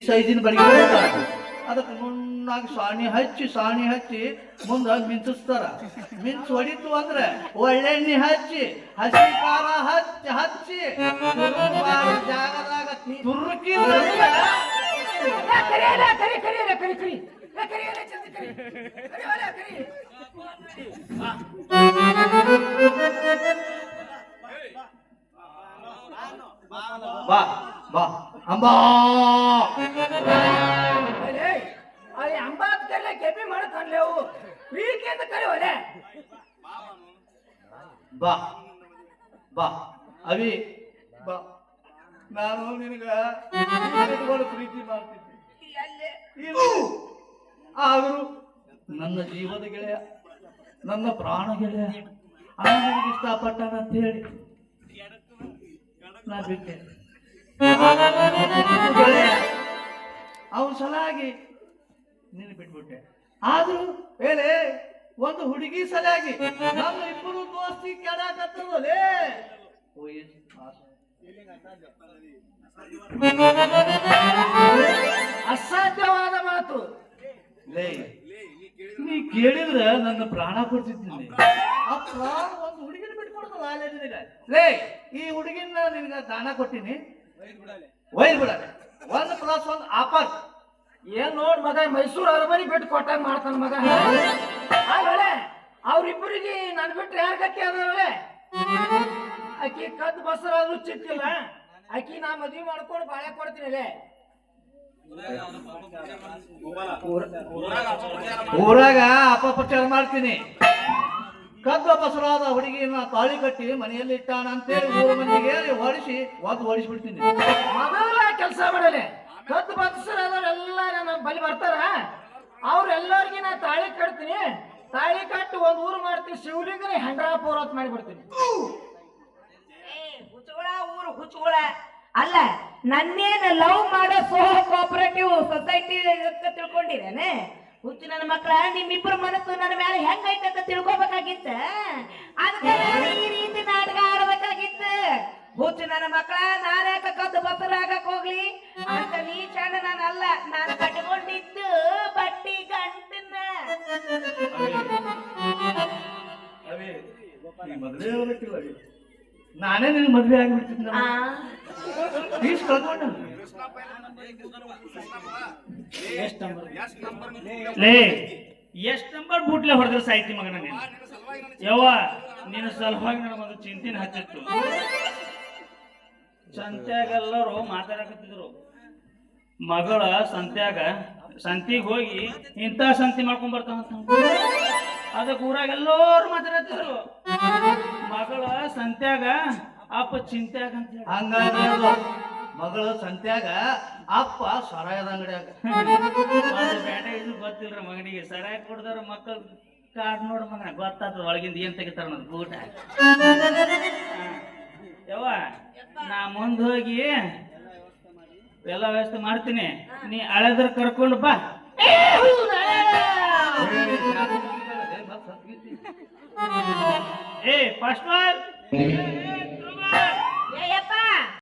ಸೈಜಿನ ಬಡಿಗೆ ಹೋಗ್ತಾರ ಅದಕ್ಕೆ ನುಣ್ಣಾಗಿ ಸಾಣಿ ಹಚ್ಚಿ ಮುಂದ ಮಿಂಚಿಸ್ತಾರ ಮಿಂಚು ಹೊಡಿತು ಅಂದ್ರೆ ಒಳ್ಳೆಣ್ಣೆ ಹಚ್ಚಿ ಹಸಿ ಖಾರ ಹಚ್ಚಿ ಜಾಗದಾಗ ತುರುಕಿ ಬಾ ಬಾ ಅಂಬಾ ಅಂಬಾ ಕರಿಲ ಕೆಪಿ ಮಾಡಕನ್ಲೇವು ವೀಕೆ ಅಂತ ಕರಿವಲೆ ಬಾ ಬಾ ಅವಿ ಬಾ ನಾನು ನಿನಗ ಪ್ರೀತಿ ಮಾಡ್ತಿದ್ದೆ ಆದರೂ ನನ್ನ ಜೀವದ ಗೆಳೆಯ ನನ್ನ ಪ್ರಾಣ ಗೆಳೆಯ ಅವನಿಗೆ ಇಷ್ಟಪಟ್ಟಾನಂತ ಹೇಳಿ ನಾ ಬಿಟ್ಟೆ ಅವನ ಸಲಾಗಿ ನೀನು ಬಿಟ್ಬಿಟ್ಟೆ ಆದ್ರೂ ಹೇಳಿ ಒಂದು ಹುಡುಗಿ ಸಲಾಗಿ ನಮ್ಮ ಇಬ್ಬರು ದೋಸ್ತಿ ಕೆಡಾಕತ್ತದಲೇ ಅಸಾಧ್ಯವಾದ ಮಾತು ಲೇ ನೀ ಕೇಳಿದ್ರ ನನ್ನ ಪ್ರಾಣ ಕೊಡ್ತಿದ್ದೀನಿ ಆ ಪ್ರಾಣ ಒಂದು ಹುಡುಗಿನ ಬಿಟ್ಕೊಡ್ತಲ್ಲ ಅಲ್ಲೇ ನಿನಗ ಲೇ ಈ ಹುಡುಗಿನ ನಿನಗ ದಾನ ಕೊಟ್ಟಿನಿ ಒಯ್ದು ಬಿಡಲೆ 1+1 ಆಫರ್ ಏನ್ ನೋಡ್ ಮಗ ಮೈಸೂರು ಅರಮನೆ ಬಿಟ್ಟು ಕೊಟ್ಟಾಗ ಮಾಡ್ತಾನ ಮಗ ಅಲ್ಲೇ ಅವ್ರಿಬ್ಬರಿಗೆ ನನ್ ಬಿಟ್ರೆ ಯಾರ ಗಟ್ಟಿ ಅದಾರಲ್ಲೇ ಆಕಿ ಕದ್ದು ಬಸರಾದ್ರು ಚಿಕ್ಕಿಲ್ಲ ಆಕಿ ನಾ ಮದ್ವಿ ಮಾಡ್ಕೊಂಡು ಬಾಳೆ ಕೊಡ್ತೀನಿ ಊರಾಗ ಅಪಪ್ರಚಾರ ಮಾಡ್ತೀನಿ ಕದ್ದ ಬಸರಾದ ಹುಡುಗಿನ ತಾಳಿ ಕಟ್ಟಿ ಮನೆಯಲ್ಲಿ ಇಟ್ಟಾನ ಅಂತೇಳಿ ಊರ ಮಂದಿಗೆ ಹೊಡಿಸ್ಬಿಡ್ತೀನಿ ಮೊದಲ ಕೆಲಸ ಮಾಡಲೆ ಕದ್ದು ಬಸರಾದವ್ರೆಲ್ಲ ನನ್ನ ಬಲಿ ಬರ್ತಾರ ಅವ್ರೆಲ್ಲರಿಗೆ ನಾ ತಾಳಿ ಕಟ್ತೀನಿ ತಾಳಿ ಕಟ್ಟಿ ಒಂದ್ ಊರು ಮಾಡ್ತೀನಿ ಶಿವಲಿಂಗನೇ ಹೆಂಡ್ರಾಪುರ ಅಂತ ಮಾಡಿಬಿಡ್ತೀನಿ ಹುಚ್ಚುಗಳ ಅಲ್ಲ ನನ್ನೇನು ಲವ್ ಮಾಡೋ ಸೋಹ ಕೋಆಪರೇಟಿವ್ ಸೊಸೈಟಿ ತಿಳ್ಕೊಂಡಿರೇನೆ ಹುಚ್ಚು ನನ್ನ ಮಕ್ಕಳ ನಿಮ್ಮಿಬ್ಬರ ಮನಸ್ಸು ನನ್ನ ಮೇಲೆ ಹೆಂಗೈತೆ ಅಂತ ತಿಳ್ಕೊಬೇಕಾಗಿತ್ತ ಅದಕ್ಕೆ ಈ ರೀತಿ ನಾಟಕ ಆಡಬೇಕಾಗಿತ್ತು ಹುಚ್ಚು ನನ್ನ ಮಕ್ಕಳ ನಾನ್ಯಾಕ ಕದ್ದು ಬಸರಾಗಕ್ ಹೋಗ್ಲಿ ಅಂತ ನೀ ಚಂಡ ನಾನಲ್ಲ ನಾನು ಕಟ್ಕೊಂಡಿದ್ದು ಬಟ್ಟಿ ಗಂಟನ್ನ ನಾನೇ ನಿನ್ ಮದ್ವೆ ಆಗ್ಬಿಡ್ತಿದ್ದ ಎಷ್ಟ್ ನಂಬರ್ ಬೂಟ್ಲೆ ಹೊಡೆದ್ರೆ ಸಾಯ್ತಿ ಮಗನ ನೀನು ಯವ್ವ ನೀನು ಸಲುವಾಗಿ ನನ್ನ ಒಂದು ಚಿಂತಿನ ಹಚ್ಚಿತ್ತು ಸಂತ್ಯಾಗೆಲ್ಲರೂ ಮಾತಾಡಕತ್ತಿದ್ರು ಮಗಳ ಸಂತಿಗೆ ಹೋಗಿ ಇಂಥ ಸಂತಿ ಮಾಡ್ಕೊಂಡ್ ಬರ್ತಾವಂತ ಅದಕ್ಕೆ ಊರಾಗ ಎಲ್ಲರೂ ಮಾತಾಡತ್ತಿದ್ರು ಮಗಳ ಸಂತ್ಯಾಗ ಅಪ್ಪ ಚಿಂತ್ಯಾಗ ಅಂತ ಹಂಗ ಮಗಳ ಸಂತ್ಯಾಗ ಅಪ್ಪ ಸರಾಯದ ಅಂಗಡಿಯಾಗ ಬೇಡ ಇದು ಗೊತ್ತಿಲ್ರ ಮಗನಿಗೆ ಸರಾಯ ಕೊಡ್ದಾರ ಮಕ್ಕಳು ಕಾಡ್ ನೋಡ ಮಗನ ಗೊತ್ತಾದ ಒಳಗಿಂದ ಏನ್ ತೆಗಿತಾರ ನನ್ ಊಟ ಯವ್ವ ನಾ ಮುಂದ್ ಹೋಗಿ ಎಲ್ಲ ವ್ಯವಸ್ಥೆ ಮಾಡ್ತೀನಿ ನೀ ಹಳೆದ್ರ ಕರ್ಕೊಂಡು ಬಾ ಫಸ್ಟ್